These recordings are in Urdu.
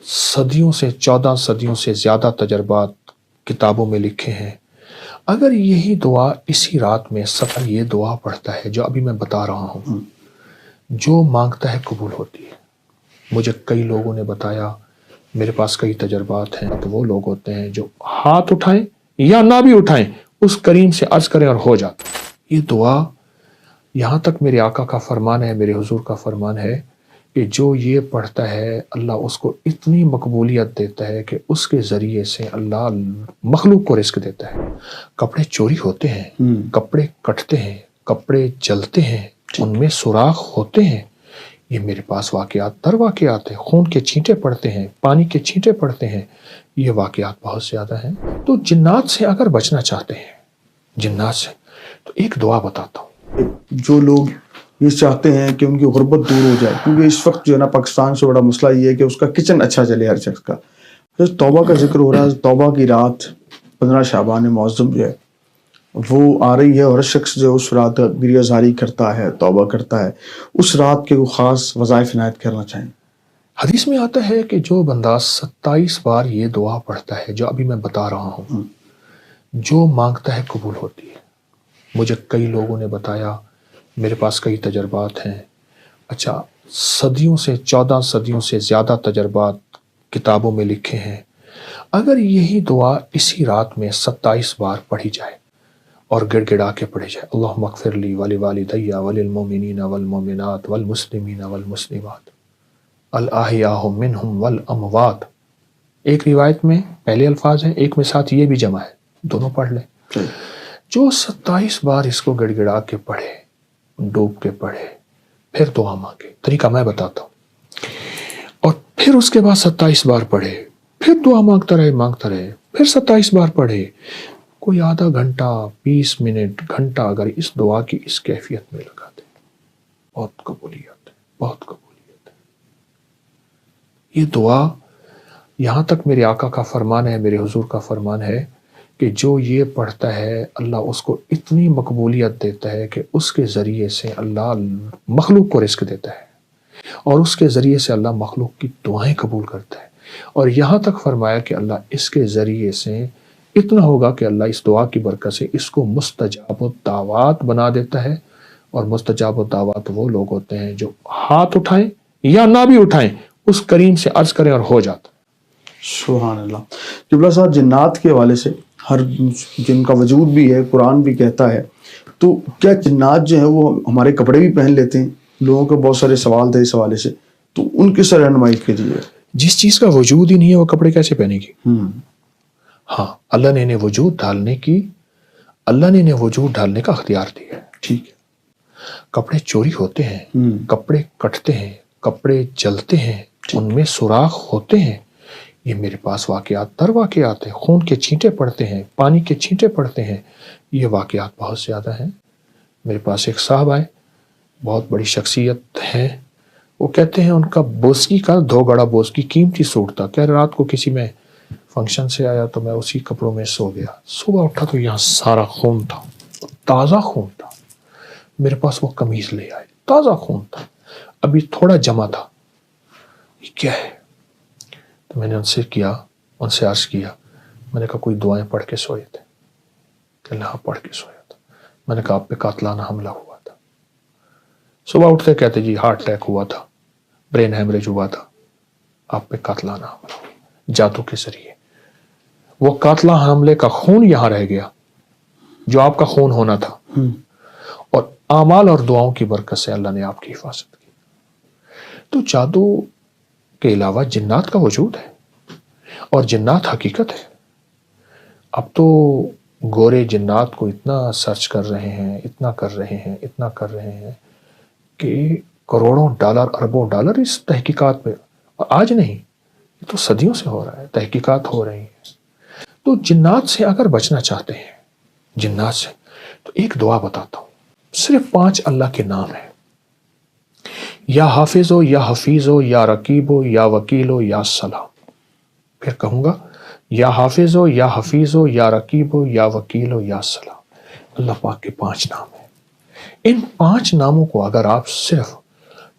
صدیوں سے 14 صدیوں سے زیادہ تجربات کتابوں میں لکھے ہیں. اگر یہی دعا اسی رات میں سفر یہ دعا پڑھتا ہے جو ابھی میں بتا رہا ہوں، جو مانگتا ہے قبول ہوتی ہے. مجھے کئی لوگوں نے بتایا، میرے پاس کئی تجربات ہیں، تو وہ لوگ ہوتے ہیں جو ہاتھ اٹھائیں یا نہ بھی اٹھائیں اس کریم سے عرض کریں اور ہو جاتا. یہ دعا یہاں تک میرے آقا کا فرمان ہے، میرے حضور کا فرمان ہے کہ جو یہ پڑھتا ہے اللہ اس کو اتنی مقبولیت دیتا ہے کہ اس کے ذریعے سے اللہ مخلوق کو رزق دیتا ہے. کپڑے چوری ہوتے ہیں، کپڑے کٹتے ہیں، کپڑے جلتے ہیں، ان میں سوراخ ہوتے ہیں. یہ میرے پاس واقعات در واقعات ہیں. خون کے چھینٹے پڑتے ہیں، پانی کے چھینٹے پڑتے ہیں. یہ واقعات بہت زیادہ ہیں. تو جنات سے اگر بچنا چاہتے ہیں، جنات سے، تو ایک دعا بتاتا ہوں. جو لوگ یہ چاہتے ہیں کہ ان کی غربت دور ہو جائے، کیونکہ اس وقت جو ہے نا پاکستان سے بڑا مسئلہ یہ ہے کہ اس کا کچن اچھا چلے ہر شخص کا. توبہ کا ذکر ہو رہا ہے. توبہ کی رات 15 شعبان معظم جو ہے وہ آ رہی ہے، اور ہر شخص جو اس رات گریہ زاری کرتا ہے، توبہ کرتا ہے. اس رات کے وہ خاص وظائف عنایت کرنا چاہیں. حدیث میں آتا ہے کہ جو بندہ 27 بار یہ دعا پڑھتا ہے جو ابھی میں بتا رہا ہوں، جو مانگتا ہے قبول ہوتی ہے. مجھے کئی لوگوں نے بتایا، میرے پاس کئی تجربات ہیں. اچھا، صدیوں سے 14 صدیوں سے زیادہ تجربات کتابوں میں لکھے ہیں. اگر یہی دعا اسی رات میں 27 بار پڑھی جائے اور گڑ گڑا کے پڑھی جائے، اللہم اغفر لی ولوالدی وللمؤمنین والمؤمنات والمسلمین والمسلمات الاحیاء منہم والاموات. ایک روایت میں پہلے الفاظ ہیں، ایک میں ساتھ یہ بھی جمع ہے، دونوں پڑھ لیں. جو 27 بار اس کو گڑ گڑا کے پڑھے، ڈوب کے پڑھے، پھر دعا مانگے. طریقہ میں بتاتا ہوں. اور پھر اس کے بعد 27 بار پڑھے، پھر دعا مانگتا رہے، پھر 27 بار پڑھے. کوئی آدھا گھنٹہ، 20 منٹ، گھنٹہ اگر اس دعا کی اس کیفیت میں لگا دے، بہت قبولیت ہے، بہت قبولیت ہے. یہ دعا یہاں تک میرے آقا کا فرمان ہے، میرے حضور کا فرمان ہے کہ جو یہ پڑھتا ہے اللہ اس کو اتنی مقبولیت دیتا ہے کہ اس کے ذریعے سے اللہ مخلوق کو رزق دیتا ہے، اور اس کے ذریعے سے اللہ مخلوق کی دعائیں قبول کرتا ہے. اور یہاں تک فرمایا کہ اللہ اس کے ذریعے سے اتنا ہوگا کہ اللہ اس دعا کی برکت سے اس کو مستجاب الدعوات بنا دیتا ہے. اور مستجاب الدعوات وہ لوگ ہوتے ہیں جو ہاتھ اٹھائیں یا نہ بھی اٹھائیں اس کریم سے عرض کریں اور ہو جاتا. سبحان اللہ. قبلہ صاحب، جنات کے حوالے سے، ہر جن کا وجود بھی ہے، قرآن بھی کہتا ہے، تو کیا جنات جو ہیں وہ ہمارے کپڑے بھی پہن لیتے ہیں؟ لوگوں کے بہت سارے سوال تھے اس حوالے سے، تو ان کی سر رہنمائی کیجیے. جس چیز کا وجود ہی نہیں ہے وہ کپڑے کیسے پہنے گی؟ ہاں، اللہ نے انہیں وجود ڈالنے کا اختیار دیا ہے. ٹھیک ہے. کپڑے چوری ہوتے ہیں، کپڑے کٹتے ہیں، کپڑے جلتے ہیں، ان میں سوراخ ہوتے ہیں. یہ میرے پاس واقعات در واقعات ہیں. خون کے چھینٹے پڑتے ہیں، پانی کے چھینٹے پڑتے ہیں. یہ واقعات بہت زیادہ ہیں. میرے پاس ایک صاحب آئے، بہت بڑی شخصیت ہے. وہ کہتے ہیں ان کا بوسکی کا 2 گڑا بوسکی قیمتی سوٹ تھا. کہہ رات کو کسی میں فنکشن سے آیا تو میں اسی کپڑوں میں سو گیا. صبح اٹھا تو یہاں سارا خون تھا، تازہ خون تھا. میرے پاس وہ قمیض لے آئے، تازہ خون تھا، ابھی تھوڑا جمع تھا. یہ کیا ہے؟ تو میں نے ان سے عرض کیا، میں نے کہا کوئی دعائیں پڑھ کے سوئے تھے؟ کہ اللہ پڑھ کے سویا تھا. میں نے کہا آپ پہ قاتلانہ حملہ ہوا تھا. صبح اٹھتے کہتے جی ہارٹ اٹیک ہوا تھا، برین ہیمریج ہوا تھا، آپ پہ قاتلانہ حملہ ہوا جادو کے ذریعے. وہ قاتلانہ حملے کا خون یہاں رہ گیا جو آپ کا خون ہونا تھا، اور اعمال اور دعاؤں کی برکت سے اللہ نے آپ کی حفاظت کی. تو جادو کے علاوہ جنات کا وجود ہے، اور جنات حقیقت ہے. اب تو گورے جنات کو اتنا سرچ کر رہے ہیں، اتنا کر رہے ہیں کہ کروڑوں ڈالر، اربوں ڈالر اس تحقیقات پہ. آج نہیں، یہ تو صدیوں سے ہو رہا ہے، تحقیقات ہو رہی ہیں. تو جنات سے اگر بچنا چاہتے ہیں، جنات سے، تو ایک دعا بتاتا ہوں. صرف 5 اللہ کے نام ہیں. یا حافظ ہو، یا حفیظ ہو، یا رقیب ہو، یا وکیل ہو، یا سلام. پھر کہوں گا، یا حافظ ہو، یا حفیظ ہو، یا رقیب ہو، یا وکیل ہو، یا سلام. اللہ پاک کے 5 نام ہیں. ان 5 ناموں کو اگر آپ صرف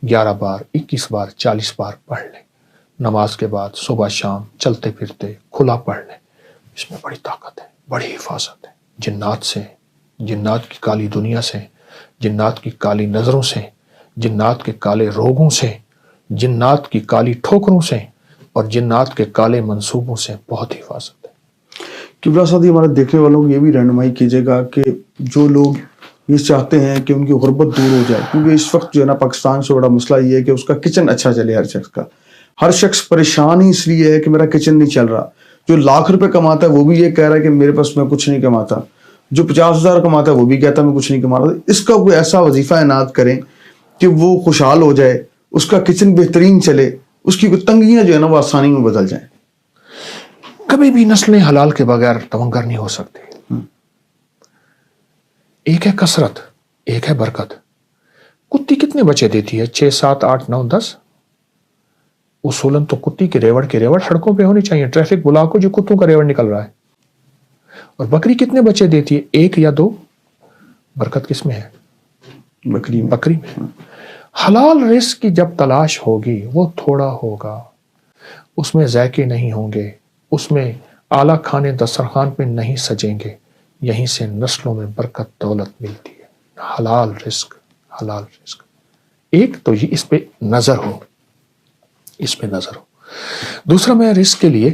11 بار، 21 بار، 40 بار پڑھ لیں نماز کے بعد صبح شام چلتے پھرتے کھلا پڑھ لیں، اس میں بڑی طاقت ہے، بڑی حفاظت ہے جنات سے، جنات کی کالی دنیا سے، جنات کی کالی نظروں سے، جنات کے کالے روگوں سے، جنات کی کالی ٹھوکروں سے اور جنات کے کالے منصوبوں سے بہت حفاظت ہے۔ قبلہ صاحب ہمارے دیکھنے والوں کو یہ بھی رہنمائی کیجیے گا کہ جو لوگ یہ چاہتے ہیں کہ ان کی غربت دور ہو جائے، کیونکہ اس وقت جو ہے نا پاکستان سے بڑا مسئلہ یہ ہے کہ اس کا کچن اچھا چلے، ہر شخص پریشان ہی اس لیے ہے کہ میرا کچن نہیں چل رہا۔ جو لاکھ روپے کماتا ہے وہ بھی یہ کہہ رہا ہے کہ میرے پاس میں کچھ نہیں کماتا، جو 50,000 کماتا ہے وہ بھی کہتا ہے میں کچھ نہیں کما رہا۔ اس کا کوئی ایسا وظیفہ عنایت کریں کہ وہ خوشحال ہو جائے، اس کا کچن بہترین چلے، اس کی تنگیاں جو ہے نا وہ آسانی میں بدل جائیں۔ کبھی بھی نسلیں حلال کے بغیر تمنگر نہیں ہو سکتی۔ ایک ہے کثرت، ایک ہے برکت۔ کتی کتنے بچے دیتی ہے؟ 6 7 8 9 10۔ اصولاً تو کتی کے ریوڑ سڑکوں پہ ہونی چاہیے، ٹریفک بلاک ہو جو کتوں کا ریوڑ نکل رہا ہے۔ اور بکری کتنے بچے دیتی ہے؟ 1 یا 2۔ برکت کس میں ہے؟ بکری میں۔ حلال رزق کی جب تلاش ہوگی وہ تھوڑا ہوگا، اس میں ذائقے نہیں ہوں گے، اس میں اعلیٰ کھانے دسترخوان پہ نہیں سجیں گے، یہیں سے نسلوں میں برکت دولت ملتی ہے۔ حلال رزق، حلال رزق۔ ایک تو یہ اس پہ نظر ہو، اس پہ نظر ہو۔ دوسرا میں رزق کے لیے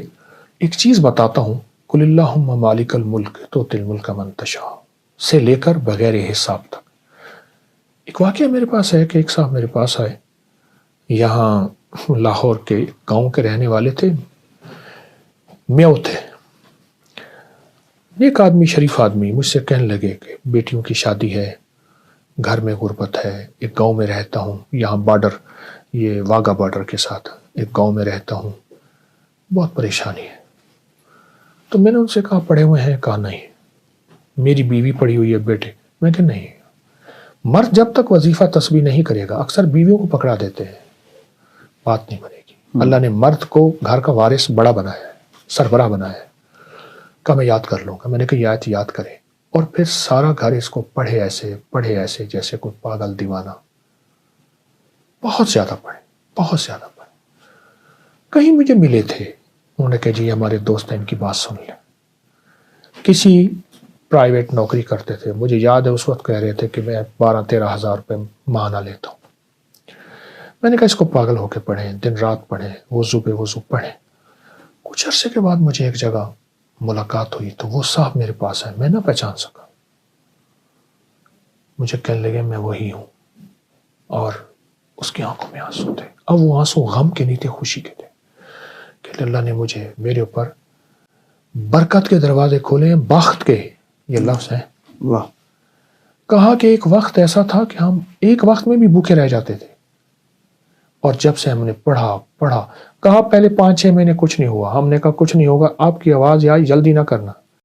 ایک چیز بتاتا ہوں، قل اللہم مالک الملک تؤتی الملک من تشاء سے لے کر بغیر حساب تک۔ ایک واقعہ میرے پاس ہے کہ ایک صاحب میرے پاس آئے، یہاں لاہور کے گاؤں کے رہنے والے تھے، میو تھے۔ ایک آدمی، شریف آدمی، مجھ سے کہنے لگے کہ بیٹیوں کی شادی ہے، گھر میں غربت ہے، ایک گاؤں میں رہتا ہوں، یہاں بارڈر، یہ واگا بارڈر کے ساتھ ایک گاؤں میں رہتا ہوں، بہت پریشانی ہے۔ تو میں نے ان سے کہا پڑھے ہوئے ہیں؟ کہا نہیں۔ میری بیوی پڑھی ہوئی ہے بیٹے؟ میں کہ نہیں۔ مرد جب تک وظیفہ تسبیح نہیں کرے گا، اکثر بیویوں کو پکڑا دیتے ہیں، بات نہیں بنے گی۔ اللہ نے مرد کو گھر کا وارث بڑا بنایا ہے، سربراہ بنایا ہے۔ کہا میں یاد کر لوں گا۔ میں نے کہا یہ آیت یاد کرے اور پھر سارا گھر اس کو پڑھے ایسے جیسے کوئی پاگل دیوانہ، بہت زیادہ پڑھے، بہت زیادہ پڑھے۔ کہیں مجھے ملے تھے، انہوں نے کہا جی ہمارے دوست ہیں، ان کی بات سن لیں۔ کسی پرائیویٹ نوکری کرتے تھے، مجھے یاد ہے اس وقت کہہ رہے تھے کہ میں 12-13 ہزار روپے ماہانہ لیتا ہوں۔ میں نے کہا اس کو پاگل ہو کے پڑھیں، دن رات پڑھیں، وضو بے وضو پڑھیں۔ کچھ عرصے کے بعد مجھے ایک جگہ ملاقات ہوئی تو وہ صاحب میرے پاس ہے، میں نہ پہچان سکا۔ مجھے کہنے لگے میں وہی ہوں، اور اس کی آنکھوں میں آنسو تھے۔ اب وہ آنسو غم کے نہیں تھے، خوشی کے تھے کہ اللہ نے مجھے، میرے اوپر برکت کے دروازے کھولے ہیں، بخت کے، یہ لفظ ہے۔ واہ۔ کہا کہ ایک وقت ایسا تھا کہ ہم ایک وقت میں بھی بھوکے رہ جاتے تھے، اور جب سے ہم نے پڑھا، کہا پہلے 5-6 مہینے کچھ نہیں ہوا، ہم نے کہا کچھ نہیں ہوگا، آپ کی آواز آئی جلدی نہ کرنا،